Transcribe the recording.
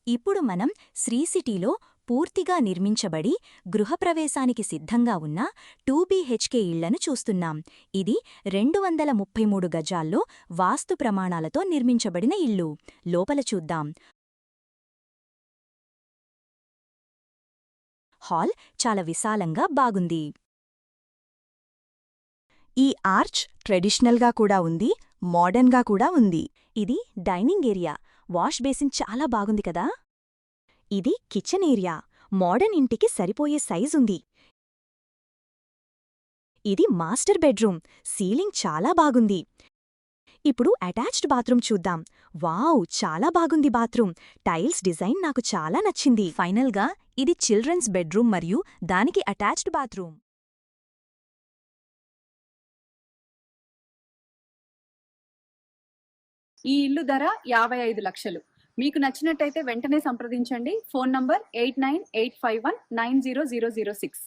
ఇప్పుడు మనం శ్రీ సిటీలో పూర్తిగా నిర్మించబడి గృహప్రవేశానికి సిద్ధంగా ఉన్న 2 BHK ఇళ్లను చూస్తున్నాం. ఇది 233 గజాల్లో వాస్తు ప్రమాణాలతో నిర్మించబడిన ఇల్లు. లోపల చూద్దాం. హాల్ చాలా విశాలంగా బాగుంది. ఈ ఆర్చ్ ట్రెడిషనల్గా కూడా ఉంది, మోడర్న్గా కూడా ఉంది. ఇది డైనింగ్ ఏరియా. వాష్ బేసిన్ చాలా బాగుంది కదా. ఇది కిచెన్ ఏరియా. మోడర్న్ ఇంటికి సరిపోయే సైజుంది. ఇది మాస్టర్ బెడ్రూమ్. సీలింగ్ చాలా బాగుంది. ఇప్పుడు అటాచ్డ్ బాత్రూమ్ చూద్దాం. వావ్, చాలా బాగుంది బాత్రూమ్. టైల్స్ డిజైన్ నాకు చాలా నచ్చింది. ఫైనల్గా ఇది చిల్డ్రన్స్ బెడ్రూమ్ మరియు దానికి అటాచ్డ్ బాత్రూమ్. ఈ ఇల్లు ధర 55 లక్షలు. మీకు నచ్చినట్టయితే వెంటనే సంప్రదించండి. Phone number 8985190006.